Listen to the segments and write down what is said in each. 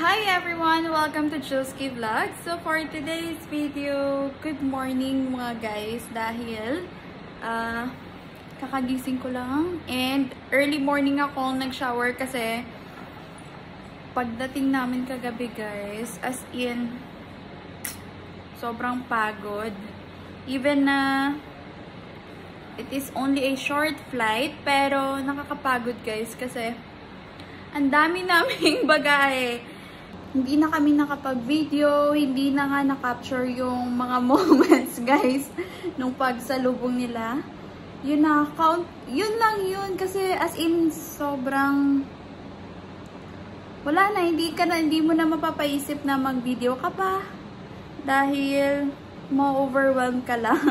Hi everyone! Welcome to Chilski Vlog. So for today's video, good morning mga guys dahil kakagising ko lang and early morning ako nag-shower kasi pagdating namin kagabi guys, as in sobrang pagod. Even na it is only a short flight pero nakakapagod guys kasi ang dami naming bagahe. Hindi na kami nakapag-video, hindi na nga na-capture yung mga moments, guys, nung pagsalubong nila. Yun na, yun lang yun. Kasi as in, sobrang wala na, hindi mo na mapapaisip na mag-video ka pa. Dahil ma-overwhelm ka lang.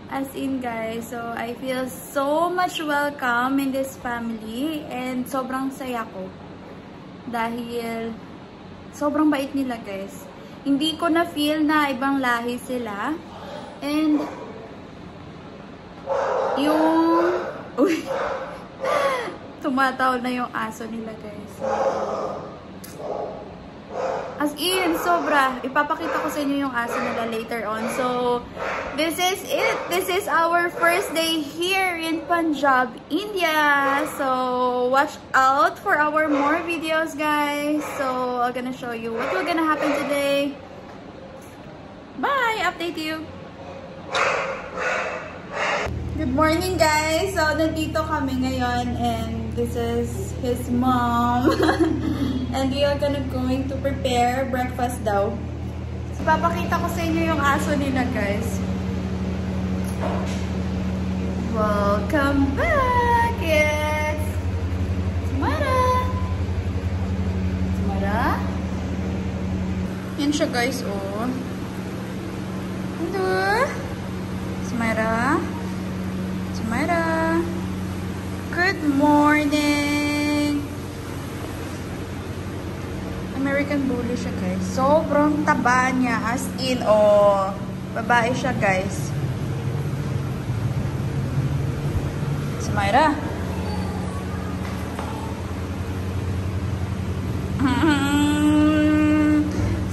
As in, guys, so I feel so much welcome in this family. And sobrang saya ko. Dahil sobrang bait nila guys. Hindi ko na feel na ibang lahi sila. And yung tumataw na yung aso nila guys. As in, sobra. Ipapakita ko sa inyo yung aso nila later on. So, this is it. This is our first day here in Punjab, India. So, watch out for our more videos, guys. So, I'm gonna show you what will gonna happen today. Bye! Update you. Good morning, guys. So, nandito kami ngayon and this is his mom. And we are going to prepare breakfast daw. So, papakita ko sa inyo yung aso nila, guys. Welcome back! Yes! Samara! Samara? Yan siya, guys, oh. Hello? Samara? Samara? Good morning! American Bully siya, guys. Sobrang taba niya. As in, oh. Babae siya, guys. Si Myra.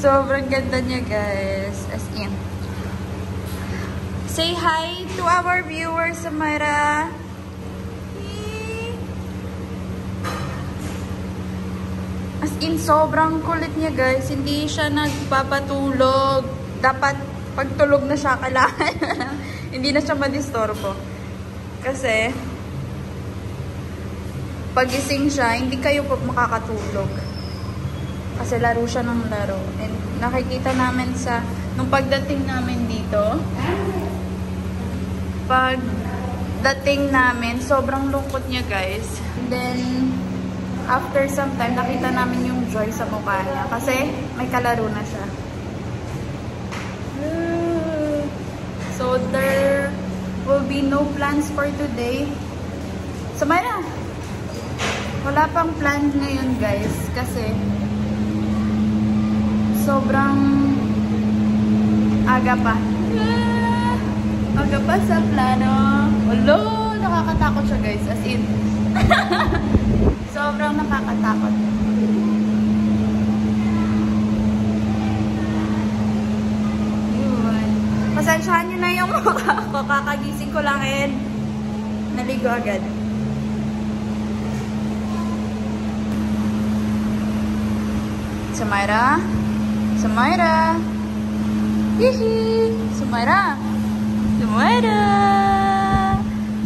Sobrang ganda niya, guys. As in. Say hi to our viewers, Myra. As in, sobrang kulit niya, guys. Hindi siya nagpapatulog. Dapat, pagtulog na siya, kailangan. Hindi na siya madistorbo. Kasi, pagising siya, hindi kayo makakatulog. Kasi laro siya ng laro. And nakikita namin sa, nung pagdating namin dito, pagdating namin, sobrang lungkot niya, guys. And then, after some time, nakita namin yung joy sa mukha niya. Kasi may kalaro na siya. So, there will be no plans for today. So, Myra, wala pang plan ngayon, guys. Kasi sobrang aga pa. Aga pa sa plano. Hello! Nakakatakot siya, guys. As in. Sobrang nakakatakot. Yun. Pasensyahan nyo na yung mukha ko. Kakagising ko lang and naligo agad. Samara? Samara? Hihi! Samara? Samara!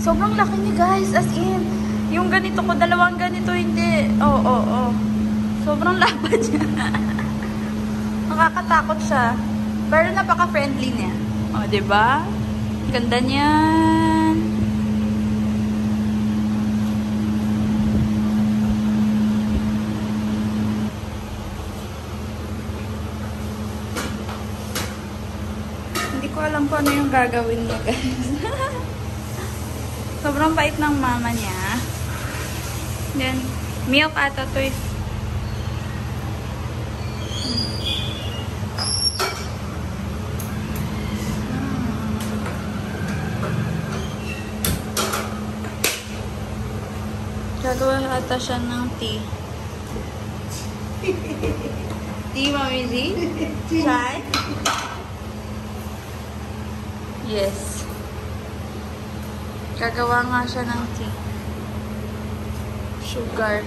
Sobrang laki niya, guys. As in, yung ganito ko, dalawang ganito, hindi. Oo. Sobrang lapad niya. Nakakatakot siya. Pero napaka-friendly niya. O, diba? Ganda niyan. Hindi ko alam kung ano yung gagawin niya, guys. Sobrang bait ng mama niya. Then, milk ata to eh. Gagawa ata siya ng tea. Tea, Mommy Z? Chai? Yes. Gagawa nga siya ng tea. Sugar.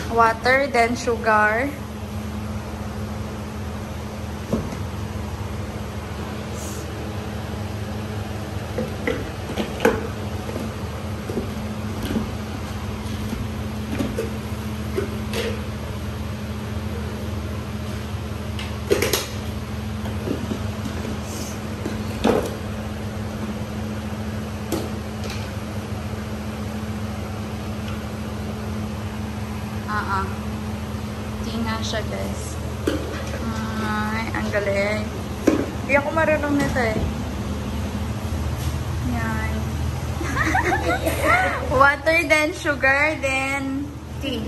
Water, then sugar. Tea nga siya, guys. Ay, ang galing. Hindi ako marunong nito eh. Yan. Water, then sugar, then tea.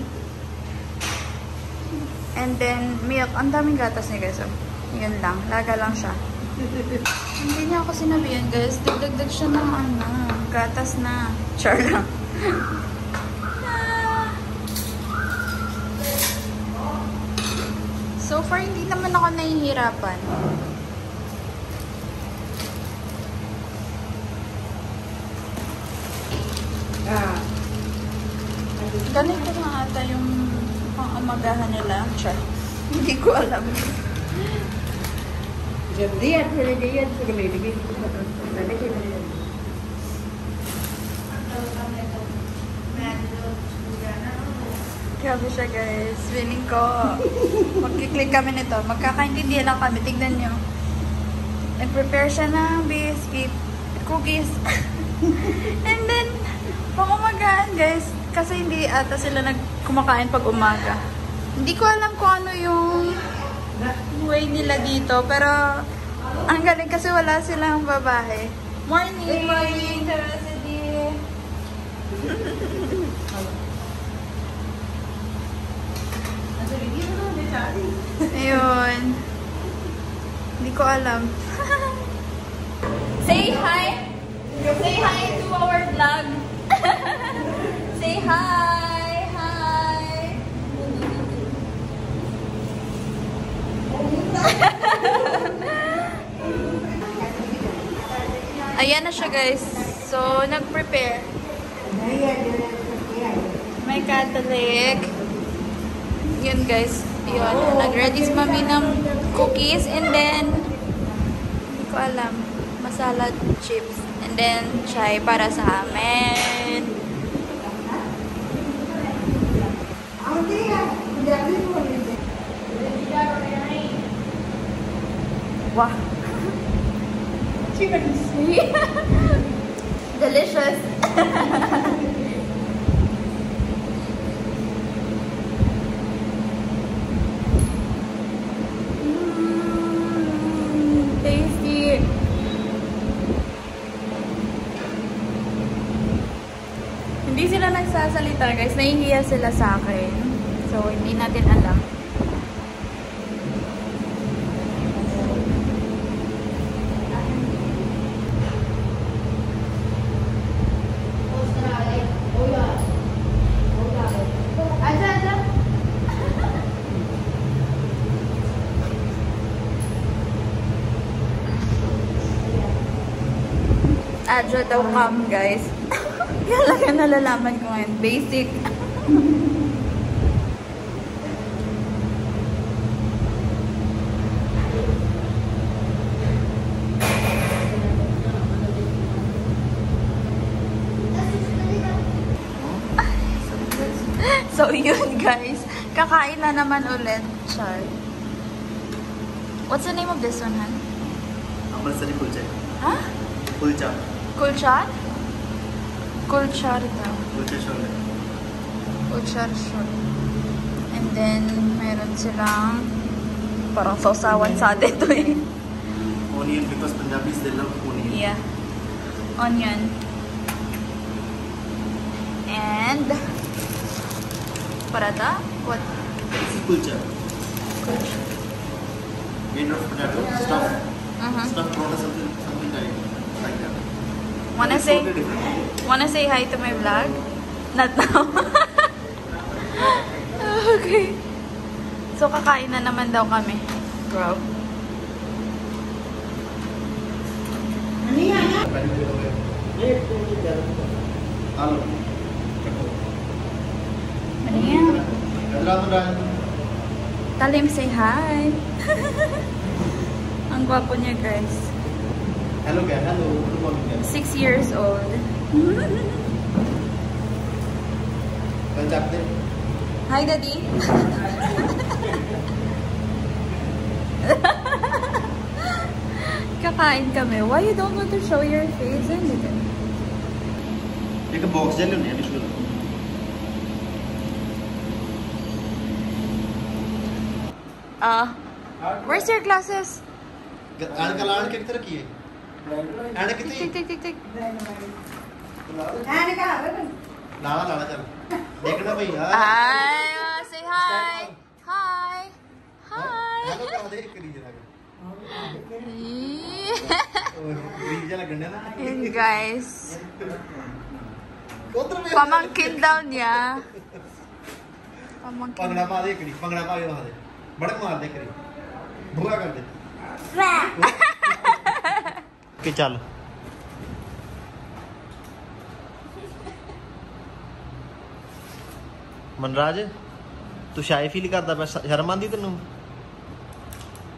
And then milk. Ang daming gatas niya, guys. Oh. Yun lang. Laga lang siya. Hindi niya ako sinabihan, guys. Dagdag siya ng gatas na. Char lang. So far, hindi naman ako nahihirapan. Ganito nga ata yung pang-umagahan nila. Char. Hindi ko alam. Grabe siya, guys. Feeling ko, magkiklik kami nito. Magkakaintindihan lang kami. Tignan nyo. Nag-prepare siya ng biscuit, cookies. And then, pang-umagahan, guys. Kasi hindi ata sila kumakain pag umaga. Hindi ko alam kung ano yung way nila dito. Pero, ang galing kasi wala silang babae. Morning! Morning, Teracity! Ayun. Hindi ko alam. Say hi! Say hi to our vlog! Say hi! Hi! Ayan na siya, guys. So, nag-prepare. May Catholic. Yun, guys. Yun. Nag-ready si Mami ng cookies. And then, hindi ko alam. Masala chips. And then, chai para sa amin. Wow. Delicious. Tasty. Hindi sila nagsasalita, guys. Nahihiya sila sa akin. So, hindi natin alam. Adjo daw cam, guys. Yan lang yung nalalaman ko ngayon. Basic. So, yun, guys. Kakain na naman ulit. Char. What's the name of this one, Han? Amritsari kulcha. Ha? Kulcha. Kulchar? Kulchar daw. Kulcha shole. Kulchar short. And then, meron silang parang sausawan sa atin to eh. Onion, because Punjabis they love onion. Yeah. Onion. And parata? What? This is kulcha. Kulcha. Made of potato, stuffed. Stuffed prawn or something like that. Wanna say hi to my vlog? Not now. Okay. So, kakain na naman daw kami. Bro. Ano yan? Talim, say hi. Ang gwapo niya, guys. Hello, guys. Hello. 6 years old. Hi, Daddy. Kakain kami. Why you don't want to show your face? एक box jail नहीं है विश्व Where's your glasses? आने का लाड़ कितने रखी है आने कितने Tick. लाड़ा लाड़ा चल देखना भाई यार Hi, say hi. Hi. Hello क्या देख करी जरा ग्रीन जला गंडे ना Yun, guys. उधर में Pamangkin daw niya. Pamangkin. पंगड़ा पा दे करी पंगड़ा पा के दे बड़क मार दे करी बुरा कर दे के चल मनराज तू शाय फील करदा मैं शर्म आंदी तेनू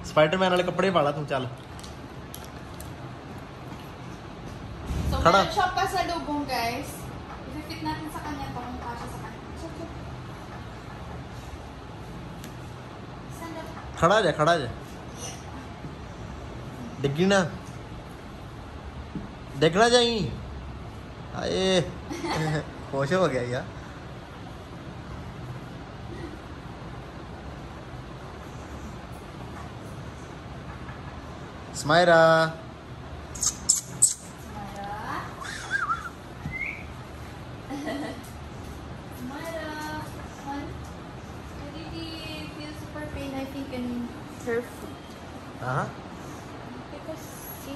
स्पाइडरमैन वाले कपड़े वाला तू चल So, Khada. meron siyang pasalubong, guys. I-fit natin sa kanya ito kung kasya sa kanya. Saan daw? खड़ा जा डिग्गी ना देखना जाई आए खुश हो गया यार स्माइरा Her foot. हाँ Because, see,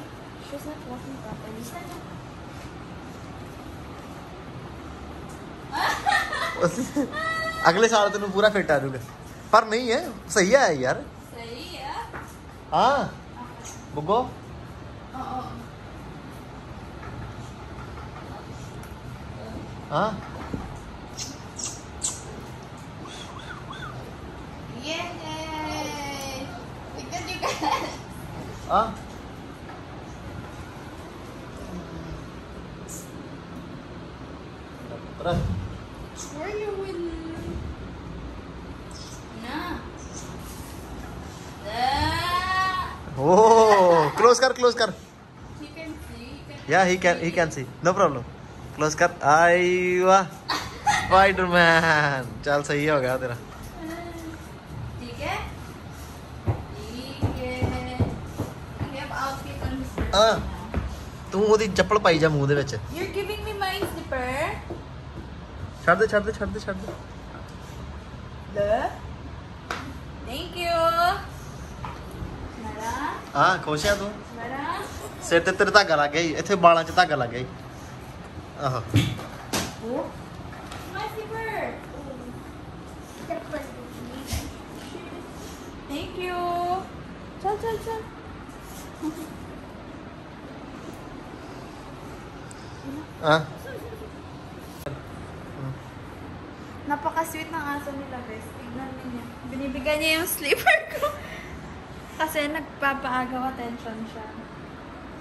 she's not walking properly. अगले साल तेन पूरा फिट आ जाऊगा पर नहीं है सही है यार Sa'yo, ah. हाँ बुगो Oo. हाँ Yay! Because you guys. हाँ Where you with? Na. Oh close कर You can see. या ही can see no problem close कर आई वाह स्पाइडरमैन चल सही हो गया तेरा ठीक है? ठीक है. We have outfit on this person हाँ now. तू ਉਹਦੀ ਚੱਪਲ ਪਾਈ ਜਾ ਮੂੰਹ ਦੇ ਵਿੱਚ You're giving me my slipper. ਛੱਡ ਦੇ Look. Thank you. Mara. ਹਾਂ ਖੁਸ਼ ਆ ਤੂੰ Mara. ਸਿਰ ਤੇ ਤੇਰੇ ਧਾਗਾ ਲੱਗ ਗਿਆ ਈ, ਇੱਥੇ ਬਾਲਾਂ 'ਚ ਧਾਗਾ ਲੱਗ ਗਿਆ ਈ। ਆਹੋ Oh. My slipper. Thank you. Chal. ah Napaka-sweet ng aso nila, best. Tignan niyo. Binibigyan niya yung slipper ko. Kasi nagpapaagaw attention siya.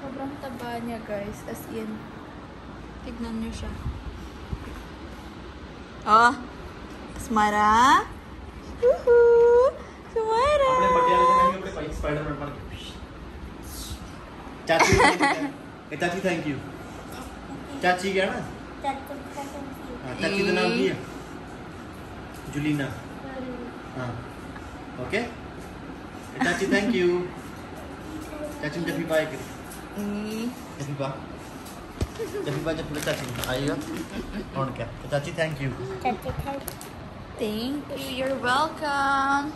Sobrang taba niya, guys. As in. Tignan niyo siya. Oh. Smara. Woohoo! Smara! ਆਪਣੇ ਬੱਟੇ ਵਾਲੇ ਦੇ ਨਹੀਂ ਆਪਣੇ ਭਾਈ ਸਪਾਈਡਰਮੈਨ ਬਣ ਕੇ ਚਾਚੀ ਇਹ ਚਾਚੀ ਥੈਂਕ ਯੂ ਚਾਚੀ ਗਿਆ ਨਾ ਹਾਂ ਚਾਚੀ ਦਾ ਨਾਮ ਕੀ ਹੈ ਜੁਲੀਨਾ हाँ ओके चाची थैंक यू चाची ने जफी पाए जफी पा जब चाची आएगा और क्या तो चाची thank you Thank you. You're welcome.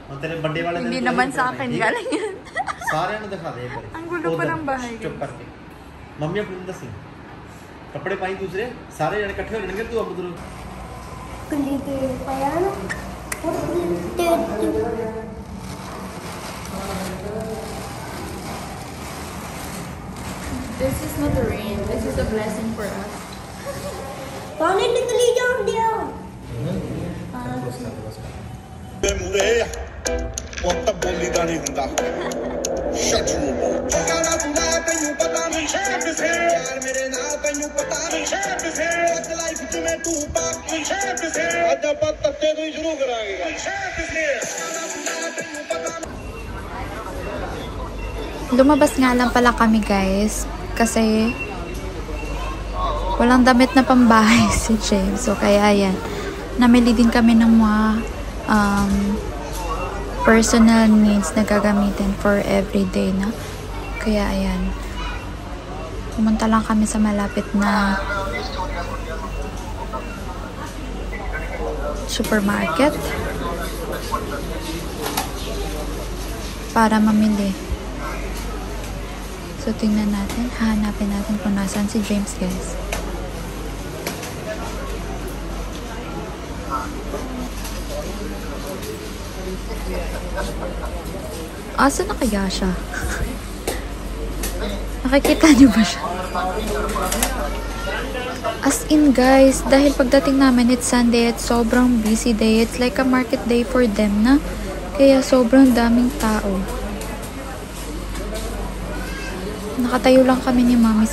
और तेरे बर्थडे वाले Hindi naman sa akin galing yan. सारे ने दिखा दे एक बार Ang gulo pa ng bahay, guys. चुप करके मम्मी अपने दसी कपड़े पाई दूसरे सारे जने इकट्ठे हो जाएंगे तू अब उधर Kulit pa yan. This is not a rain. This is a blessing for us. पानी निकली जान दिया ਤੇ ਮੂਰੇ ਪੁੱਤ ਬੋਲੀ ਦਾ ਨਹੀਂ ਹੁੰਦਾ ਸ਼ਟ ਨੂੰ ਕਾਲਾ ਬੁਲਾ ਤੈਨੂੰ ਪਤਾ ਨਹੀਂ ਸ਼ੇਪ ਸੇ ਯਾਰ ਮੇਰੇ ਨਾਲ ਤੈਨੂੰ ਪਤਾ ਨਹੀਂ ਸ਼ੇਪ ਸੇ ਅੱਜ ਲਾਈਫ ਚ ਮੈਂ ਤੂੰ ਪਾਕ ਨਹੀਂ ਸ਼ੇਪ ਸੇ ਅੱਜ ਆਪਾਂ ਤੱਤੇ ਤੋਂ ਹੀ ਸ਼ੁਰੂ ਕਰਾਂਗੇ ਸ਼ੇਪ ਸੇ ਕਾਲਾ ਬੁਲਾ ਤੈਨੂੰ ਪਤਾ Lumabas nga lang pala kami guys kasi walang damit na pambahay si James. So kaya ayan, namili din kami ng mga personal needs na gagamitin for everyday na. Kaya ayan, pumunta lang kami sa malapit na supermarket para mamili. So, tingnan natin. Hanapin natin kung nasaan si James, guys. Asa na kaya siya? Nakikita niyo ba siya? As in, guys, dahil pagdating namin, it's Sunday, it's sobrang busy day. It's like a market day for them na. Kaya sobrang daming tao. Nakatayo lang kami ni Mami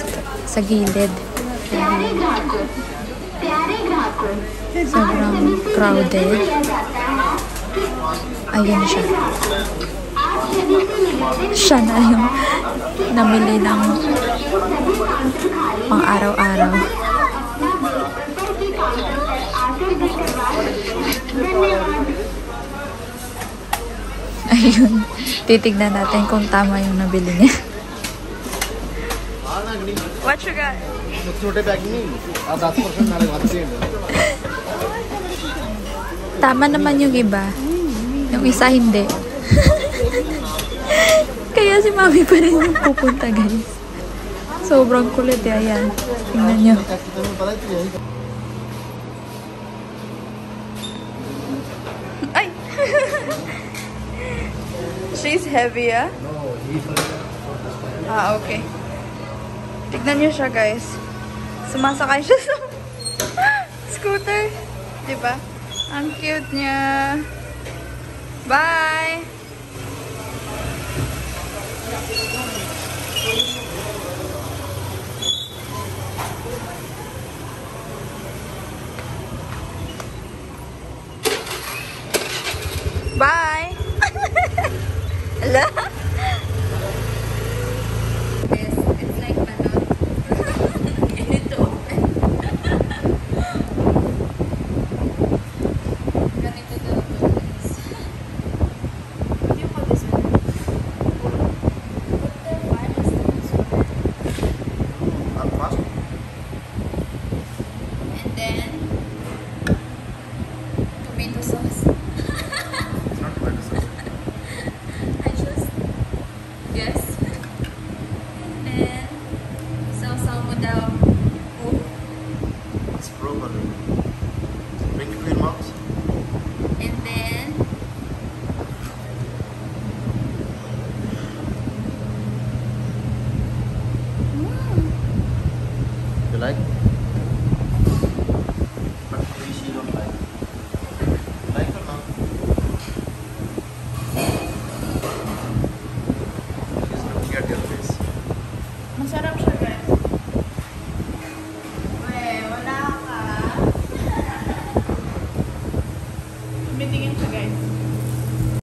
sa gilid. Sobrang crowded. Ayun siya. Siya na yung namili ng pang araw-araw. Ayun. Titignan natin kung tama yung nabili niya. What you got? छोटे पैकिंग नहीं 10% नाले वाले Tama naman yung iba. Yung isa hindi. Kaya si Mami pa rin yung pupunta, guys. Sobrang kulit eh. Ayan. Tingnan nyo. Ay! She's heavy, ah? Ah, okay. Tignan niyo siya, guys. Sumasakay siya sa scooter. Diba? Ang cute niya. Bye! Bye! Hello? like? But please you don't like. Like or not? She's looking at your face. Masarap siya.